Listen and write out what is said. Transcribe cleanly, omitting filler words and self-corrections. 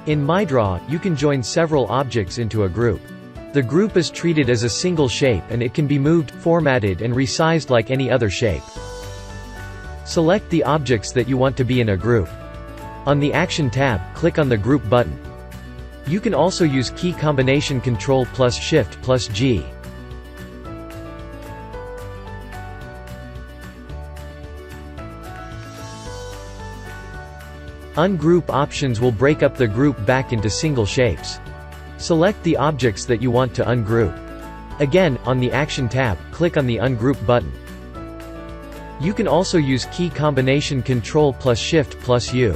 In MyDraw, you can join several objects into a group. The group is treated as a single shape and it can be moved, formatted and resized like any other shape. Select the objects that you want to be in a group. On the Action tab, click on the Group button. You can also use key combination Ctrl plus Shift plus G. Ungroup options will break up the group back into single shapes. Select the objects that you want to ungroup. Again, on the Action tab, click on the Ungroup button. You can also use key combination Ctrl plus Shift plus U.